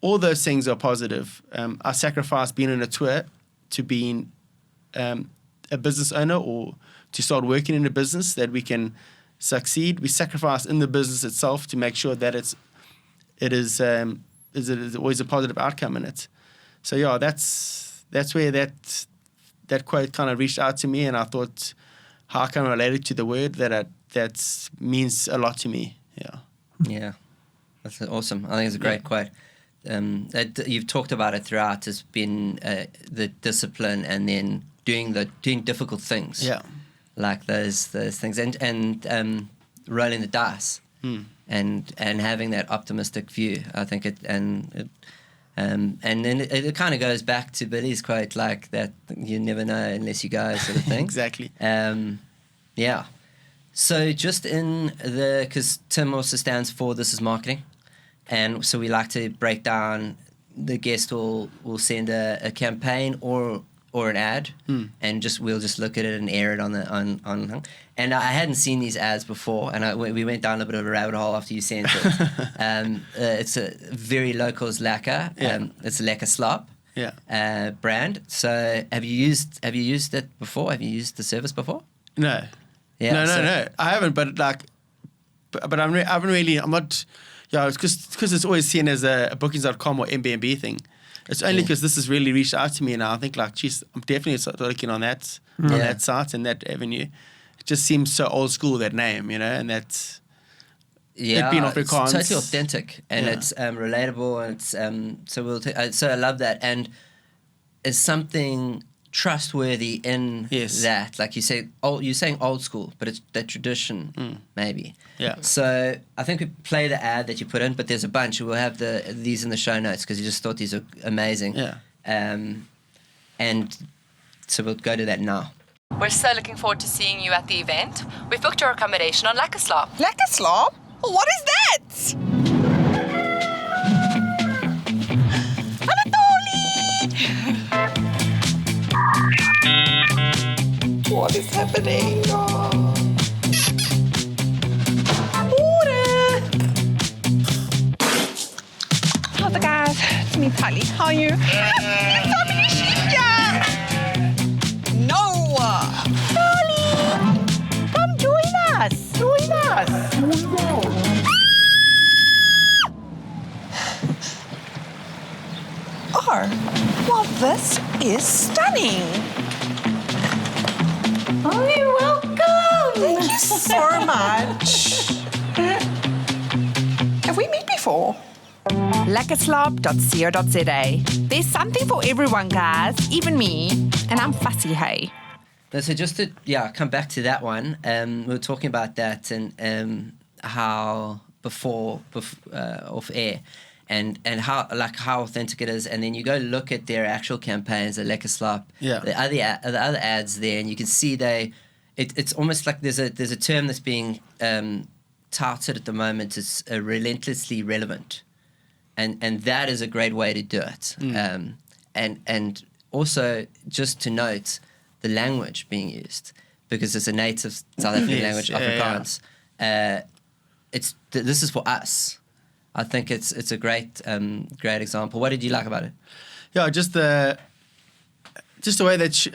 All those things are positive. I sacrificed being on a tour to being a business owner, or to start working in a business that we can succeed. We sacrifice in the business itself to make sure that it is always a positive outcome in it. So yeah, that's where that quote kind of reached out to me, and I thought, how can I relate it to the word that means a lot to me? Yeah. Yeah, that's awesome. I think it's a great quote. you've talked about it throughout has been the discipline and then doing difficult things. Yeah. Like those things and rolling the dice and having that optimistic view. I think and then it kind of goes back to Billy's quote, like that you never know unless you go, sort of thing. Exactly. Yeah. So just because Tim also stands for This Is Marketing, and so we like to break down. The guest will send a campaign or an ad, and we'll just look at it and air it on. And I hadn't seen these ads before, and we went down a bit of a rabbit hole after you sent it. It's a very local lekker. It's a LekkeSlaap brand. So have you used it before? Have you used the service before? No. Yeah, No. I haven't, but I'm not. Yeah, it's because it's always seen as a bookings.com or Airbnb thing. It's only because this has really reached out to me now. I think like, geez, I'm definitely looking on that site and that avenue. It just seems so old school, that name, and that's it being Afrikaans. It's totally authentic and it's relatable, and it's so I love that, and it's something trustworthy in that. Like you say, you're saying old school, but it's that tradition maybe. Yeah. So I think we play the ad that you put in, but there's a bunch. We'll have these in the show notes because you just thought these are amazing. Yeah. And so we'll go to that now. We're so looking forward to seeing you at the event. We've booked our accommodation on LekkeSlaap. LekkeSlaap? What is that? Anatoly! What is happening? How's it, guys? It's me, Tali. How are you? No! Tali! Come join us! Join us! Oh, well, this is stunning. Oh, you're welcome. Thank you so much. Have we met before? LekkeSlaap.co.za. There's something for everyone, guys, even me. And I'm fussy, hey. So just to come back to that one, we were talking about that and how before off air, and how authentic it is, and then you go look at their actual campaigns, the LekkeSlaap, the other ads there, and you can see it's almost like there's a term that's being touted at the moment. It's relentlessly relevant, and that is a great way to do it. And also just to note the language being used, because it's a native South African language, Afrikaans. This is for us. I think it's a great example. What did you like about it? Yeah, just the way that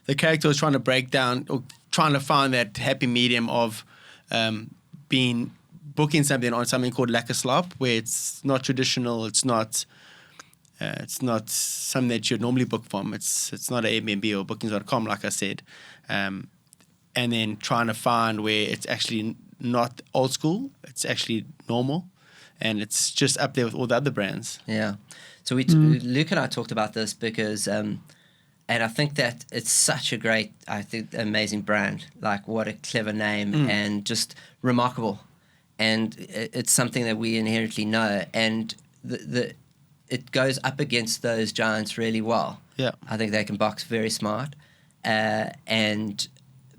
the character was trying to break down or trying to find that happy medium of booking something on something called LekkeSlaap, where it's not traditional, it's not something that you'd normally book from. It's not an Airbnb or bookings.com, like I said. And then trying to find where it's actually not old school, it's actually normal, and it's just up there with all the other brands. Yeah. So Luke and I talked about this because, and I think that it's such a great, amazing brand. Like, what a clever name and just remarkable. And it's something that we inherently know. And it goes up against those giants really well. Yeah. I think they can box very smart. And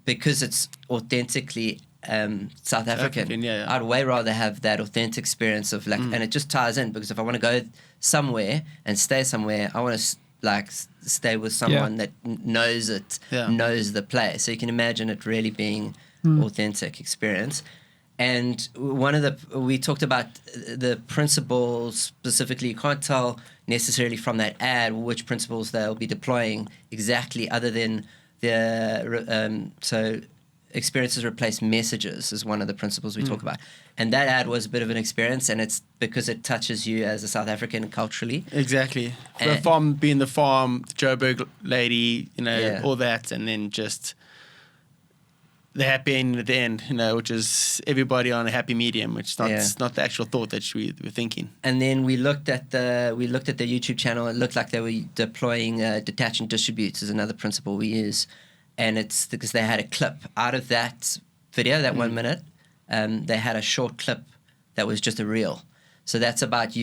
because it's authentically South African, I'd way rather have that authentic experience of and it just ties in, because if I want to go somewhere and stay somewhere, I want to stay with someone that knows it, knows the place. So you can imagine it really being authentic experience. And we talked about the principles specifically. You can't tell necessarily from that ad which principles they'll be deploying exactly, other than so experiences replace messages is one of the principles we talk about. And that ad was a bit of an experience, and it's because it touches you as a South African culturally. Exactly. The farm being the farm, Joburg lady, all that, and then just the happy ending at the end, which is everybody on a happy medium, which is not the actual thought that we were thinking. And then we looked at the YouTube channel. It looked like they were deploying detach and distribute is another principle we use, and it's because they had a clip out of that video, that 1 minute. They had a short clip that was just a reel. So that's about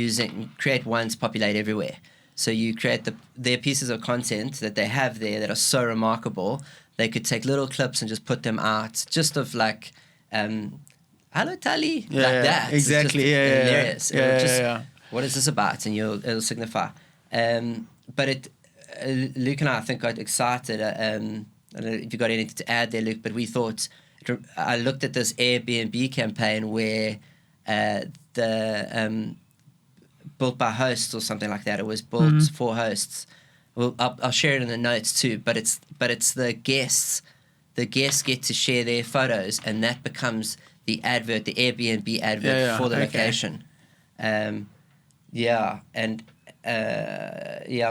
create once, populate everywhere. So you create their pieces of content that they have there that are so remarkable. They could take little clips and just put them out, just of like, hello, Tali, that. Exactly, hilarious. What is this about? And it'll signify. But Luke and I think got excited. I don't know if you got anything to add there, Luke, but we thought, I looked at this Airbnb campaign where the built by hosts or something like that. It was built for hosts. Well, I'll share it in the notes too. But it's the guests. The guests get to share their photos, and that becomes the advert, the Airbnb advert for the location.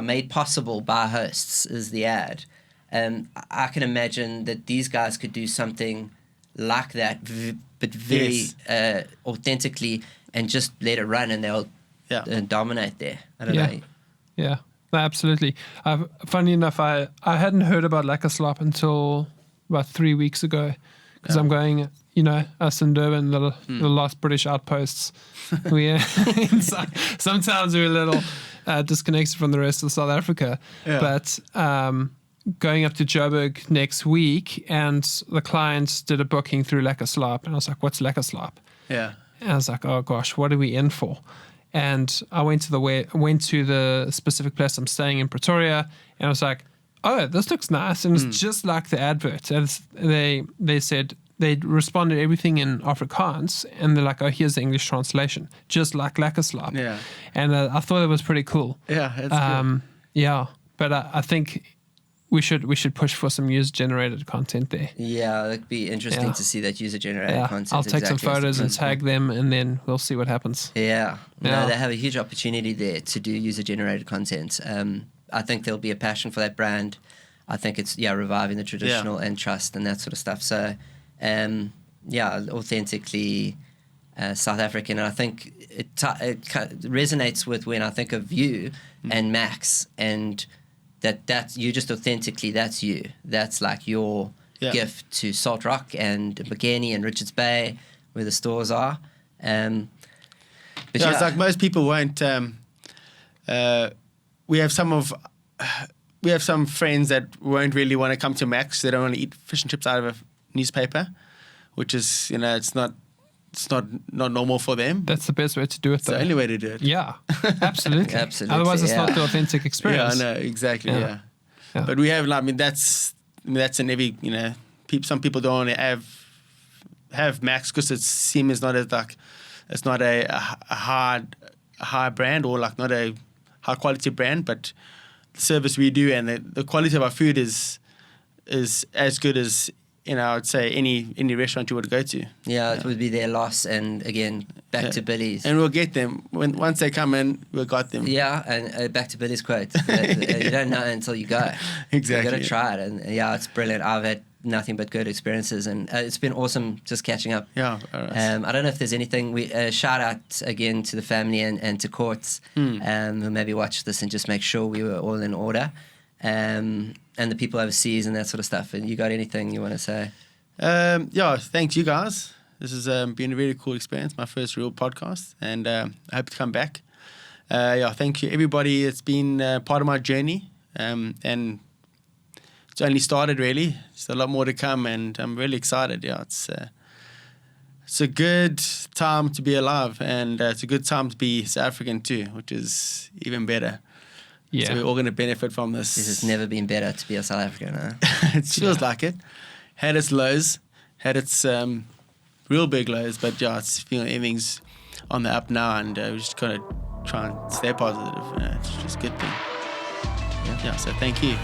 Made possible by hosts is the ad. I can imagine that these guys could do something like that, but very authentically, and just let it run, and they'll dominate there. I don't know. Yeah, no, absolutely. Funny enough, I hadn't heard about LekkeSlaap until about 3 weeks ago, because I'm going, us in Durban, the last British outposts. Sometimes we're a little disconnected from the rest of South Africa, but going up to Joburg next week, and the client did a booking through LekkeSlaap, and I was like, what's LekkeSlaap? Yeah. And I was like, oh gosh, what are we in for? And I went to the specific place I'm staying in Pretoria, and I was like, oh, this looks nice, and it's just like the advert. And they said they responded everything in Afrikaans, and they're like, oh, here's the English translation, just like LekkeSlaap. Yeah. And I thought it was pretty cool. Yeah, it's good. Yeah, but I think we should push for some user-generated content there. Yeah, it'd be interesting to see that user-generated content. I'll take some photos and tag them, and then we'll see what happens. Yeah. No, they have a huge opportunity there to do user-generated content. I think there'll be a passion for that brand. I think it's reviving the traditional and trust and that sort of stuff. So, authentically South African. And I think it resonates with when I think of you and Max, and that you just authentically, that's you. That's like your gift to Salt Rock and Mbugeni and Richards Bay, where the stores are. But it's like most people won't. We have some friends that won't really want to come to Max. They don't want to eat fish and chips out of a newspaper, which is it's not normal for them. That's the best way to do it, though. It's the only way to do it. Yeah, absolutely. Absolutely. Otherwise, it's not the authentic experience. Yeah, I know, exactly, yeah. But we have, that's in every, some people don't want to have Max because it's seen as not as like, it's not a high brand, or like not a high quality brand, but the service we do and the quality of our food is as good as, I would say any restaurant you would go to. Yeah, it would be their loss, and again, back to Billy's. And we'll get them. Once they come in, we've got them. Yeah, and back to Billy's quote. You don't know until you go. Exactly. You got to try it, and it's brilliant. I've had nothing but good experiences, and it's been awesome just catching up. Yeah. All right. I don't know if there's anything, we shout out again to the family and to Courts, who maybe watch this and just make sure we were all in order. And the people overseas and that sort of stuff. And you got anything you want to say? Thanks you guys. This has been a really cool experience, my first real podcast, and I hope to come back. Thank you everybody. It's been part of my journey, and it's only started really. There's a lot more to come, and I'm really excited. It's a good time to be alive, and it's a good time to be South African too, which is even better. Yeah. So we're all going to benefit from this. This has never been better to be a South African, huh? It feels like it. Had its lows, had its real big lows, but it's feeling everything's on the up now, and we just got to try and stay positive. It's just a good thing. So thank you.